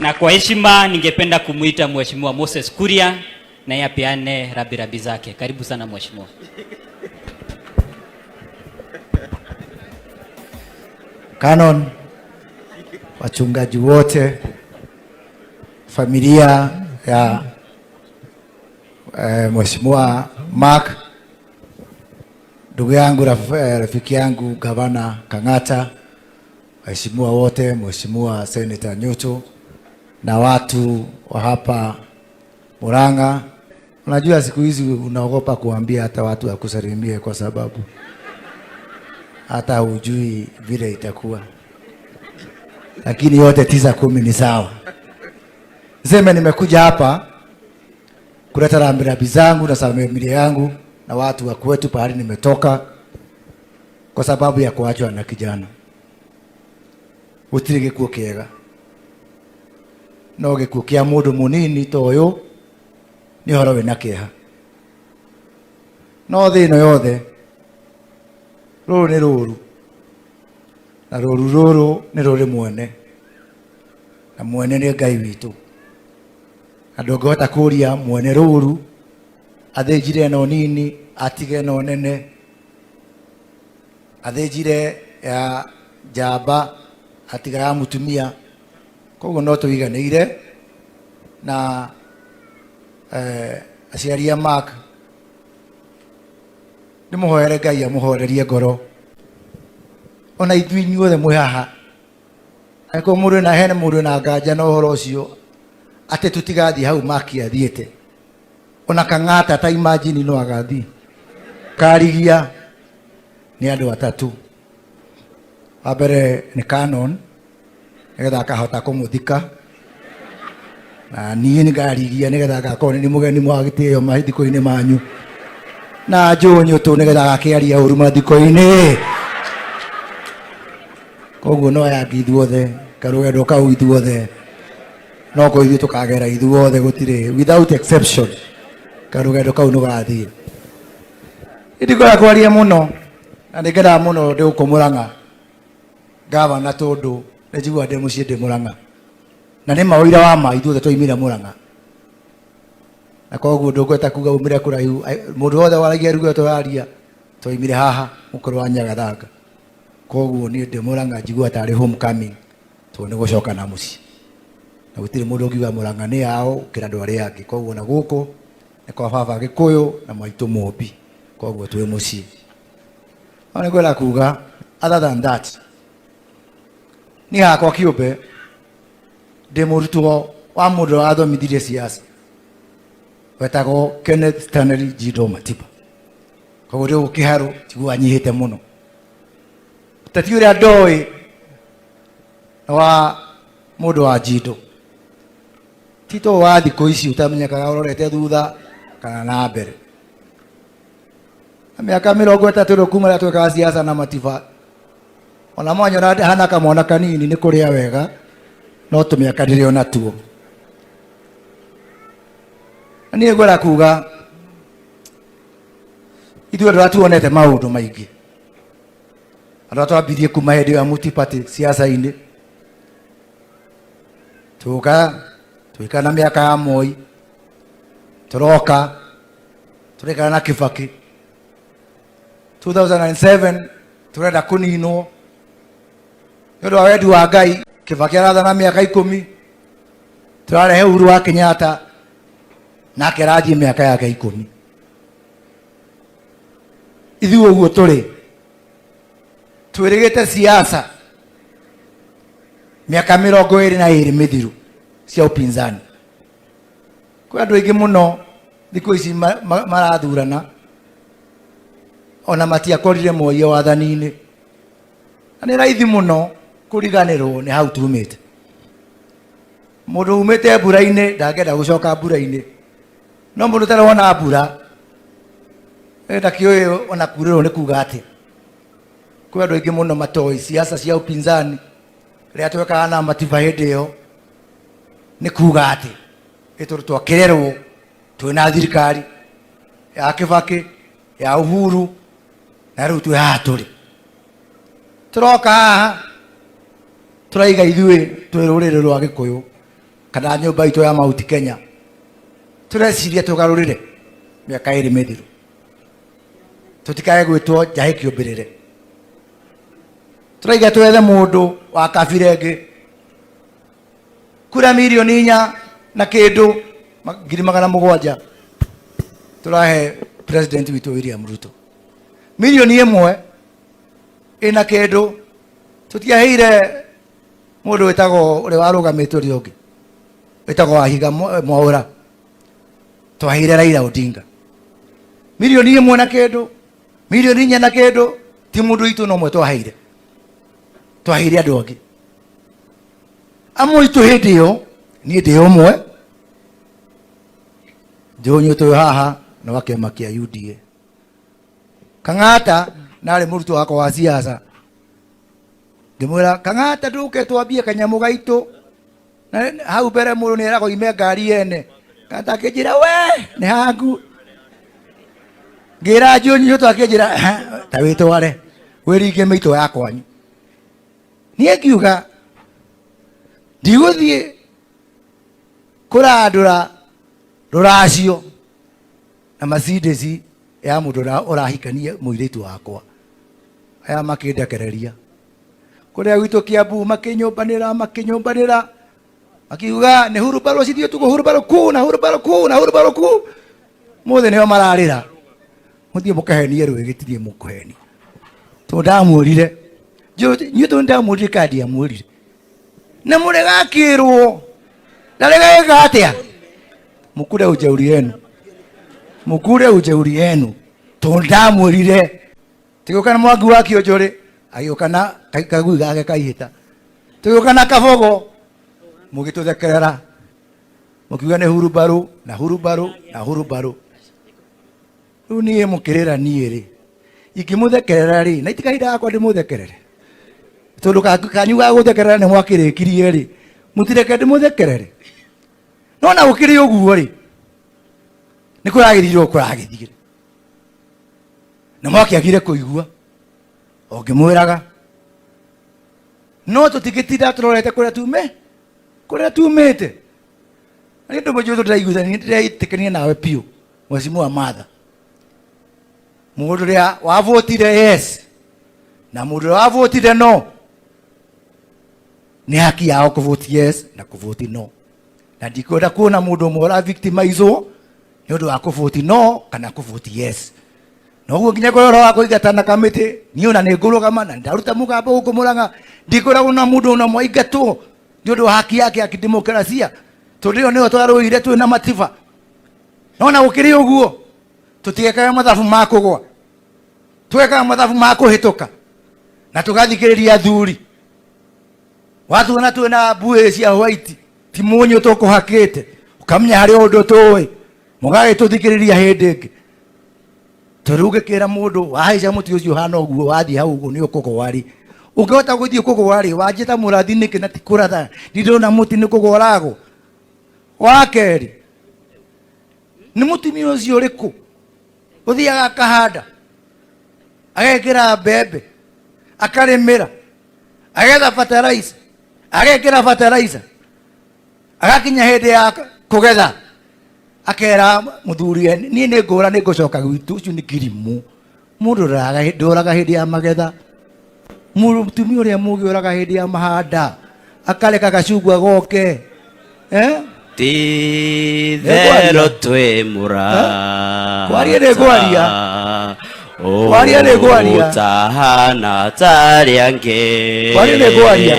Na kwa heshima ningependa kumuita Mheshimiwa Moses Kuria na yeye apeane rabirabi zake. Karibu sana mheshimiwa. Canon, wachungaji wote, familia ya Mheshimiwa Mark, ndugu yangu, rafiki yangu Gavana Kang'ata, waheshimiwa wote, Mheshimiwa Senator Nyuto na watu wa hapa Murang'a. Unajua siku hizi unaogopa kuambia hata watu wakusalimie kwa sababu hata hujui vile itakuwa. Lakini yote 9-10 ni sawa. Niseme nimekuja hapa kuleta rambirambi zangu na familia yangu na watu wa kwetu pahali nimetoka kwa sababu ya kuachwa na kijana. Utirige kuo kiega. No gikuo kia mundu munini toyo ni horowe na kieha. No thino yothe ruru ni ruru. Na ruru ni ruri mwene. Na mwene ni Ngai witu. Andongota kuria mwene ruru athinjire no nini atige no nene. Athinjire ya jamba atiga ya mutumia. Koguo no tuiganire na aciaria Mark ni muhoere Ngai amuhorerie ngoro. Ona ithui inyuothe mwi haha ko mundu na hene mundu na nganja no horo ucio ate tutigathi hau Mark athiete. Ona Kang'ata ta imagine no agathi karigia ni andu atatu. Abere ni Canon nigetha akahota kumuthika na niĩ nĩngarigia nĩgetha agakorwo nĩ mũgeni mwagĩtĩo mathiko-inĩ manyu na Nyuto nĩgetha agakĩaria ũru mathiko-inĩ. Koguo no ya ithuothe karũgendo kau ithuothe no ko ithuĩ tũkagera ithuothe gũtirĩ without exception karũgendo kau no gathiĩ. Ndikora kwaria mũno na nĩngenda mũno ndĩ gũkũ Murang'a gavana tondũ nejigua ndĩ mũciĩ ndĩ Murang'a na nĩ mawĩra wa ma ithuothe twaimire Murang'a. Na koguo ndũngĩhota kuga umire kũraihu mũndũ wothe waragia rugo tũraria twaimire haha mũkũrũ wa Nyagathanga. Koguo niĩ ndĩ Murang'a njigua tarĩ homecoming tondũ nĩ gũcoka na mũciĩ na gũtirĩ mũndũ ũngiuga Murang'a nĩ yao gũkĩra andũ arĩa angĩ. Koguo na gũkũ nĩ kwa baba Gĩkũyũ na maitũ Mũmbi, koguo twĩ mũciĩ. No nĩngwenda kuga other than that ni hakwa kĩũmbe ndĩ mũrutwo wa mũndũ wathomithirie siasa wetagwo Kenneth Stanley Jindo Matiba. Koguo rĩu kĩharũ njigua nyihĩte mũno. Ũteti ũrĩa ndoĩ wa mũndũ wa Jindo tito wa thikũ ici ũtamenyekaga ũrorete thutha kana na mbere. Na mĩaka 30 kuma rĩrĩa twekaga siasa na Matiba ona mwanyona hana kamwana kanini nĩ kũrĩa wega no tũmĩaka ndĩrĩ ona tuo. Na niĩ ngwenda kuga ithuĩ ndĩratuonete maũndũ maingĩ. Andũ twambirie kuma hĩndĩ ya multi-party siasa-inĩ tũika na mĩaka ya Moi tũroka tũrĩkana na Kibaki 2007 tũrenda kũninwo nĩũndũ wa wendi wa Ngai. Kibaki arathana mĩaka 10 tũrarehe Uhuru wa Kenyatta nake arathiĩ mĩaka yake 10. Ithuĩ ũguo tũrĩ twĩrĩgĩte siasa mĩaka 22 mĩthiru cia upinzani. Kwa andũ aingĩ mũno thikũ ici marathurana ona matiakorire Moi wathani-inĩ. Na nĩ raithi mũno kũriganĩrwo nĩ hau tumĩte. Mũndũ umĩte mbura-inĩ ndangĩenda gũcoka mbura-inĩ, no mũndũ ũtarona mbura ndakĩũĩ ona kurĩrwo nĩ kuga atĩ. Kwa andũ aingĩ mũno matoĩ siasa cia upinzani rĩrĩa twekaga na Matiba hĩndĩ ĩyo nĩ kuga atĩ tondũ twakĩrerwo twĩna thirikari ya Kibaki ya Uhuru na rĩu twĩ haha tũrĩ tũroka haha turaiga ithuĩ twĩ rũrĩrĩ rwa Gĩkũyũ kana nyumba itu ya Mount Kenya tureciria tugarurire miaka iri mithiru tutikae gwitwo njahi kiumbirire turaiga twethe mundu wa kabira ingi kura milioni 4 na kindu 700,000 turahe president witu William Ruto milioni 1 ina kindu tutiaheire mundu wetagwo uri warugamitwo ri ungi wetagwo Wahiga Mwaura twaheire Raila Odinga milioni 1 na kindu milioni 4 na kindu ti mundu itu no mwe twaheire andu angi amwe itu hindi yo ni ndi umwe jonyo to haha na wakema kia UDA Kang'ata nari murutu wako wa siasa ngimwira Kang'ata nduke twambie kanyamu gaitu na hau mbere muru ni erago ime ngari ene Kang'ata akijira we ni hangu ngira jonyo to akijira ta witware wiringe mito yakwanyu nie kiuga ndiguthie kurandura ruracio na Mercedes ya mundu urahikania muiritu wakwa aya makindekereria kuria gwitu Kiambu makinyumbanira akiuga ni hurubaro cithio tugo hurubaro ku mothe nio mararira muthie mukahenie rwigitirie mukuheni to ndamurire nyu to ndamurire kadi ya murire na muregakirwo ndaregeka atia mukure ujeuri yenu to ndamurire tigukana mwangu waki ojore agiyukana kagui gake kaihita tigukana kabogo mugituthekerera mukiuga ni hurubaro riu nie mukirira nie ri ikimuthekerera ri na itikahinda akwa ndimuthekerere tondu kanyu ga guthekerera ni mwakirikirie ri mutireke ndimuthekerere no na ukiri uguo ri ni kuragithirwo kuragithire na mwakiagire kuigua ongimwiraga no tutigitira turorete kuria tumite ani ndo mojo turaiguthania ndiraitikinia nawe piu mheshimiwa Martha mundu ria wavotire yes na mundu wavotire no ni haki yao kuvoti yes na kuvoti no na ndikwenda kuona mundu mora victimizwo ni undu wa kuvoti no kana kuvoti yes no guo nginya korora wa kuigatana kamiti ni ona ni ngurugama na ndaruta mugambo guku Murang'a ndikwenda kuona mundu na mwaigatwo ni undu wa haki yake ya kidemokrasia tondio ni twaruire twina matiba nona ukiri uguo tutigekaga mathabu makugwa twekaga mathabu makuhituka na tugathikiriria thuri watu wana twina mbue cia white ti munyu tukuhakite ukamenya hari undu tuwi mugage tuthikiriria hindi ingi turuge kira mundu wahaica muti ucio hana uguo wathi hau uguo ni ukugwari ungihota guthii kugwari wanjita murathi niki na tikuratha ndona muti ni kugwarago wakeri ni mutimia ucio riku uthiaga kahanda agekira mbembe akarimira agetha fertilizer agakinya hindi ya kugetha akera muthuri ni ngura ni ngucoka gwitu ucio ni kirimu mundu nduraga hindi ya magetha mutumia uria mugi uraga hindi ya mahanda akareka gacungwa goke ti thero twi Murang'a kwaria ni gwaria tahana taria nge kwaria ni gwaria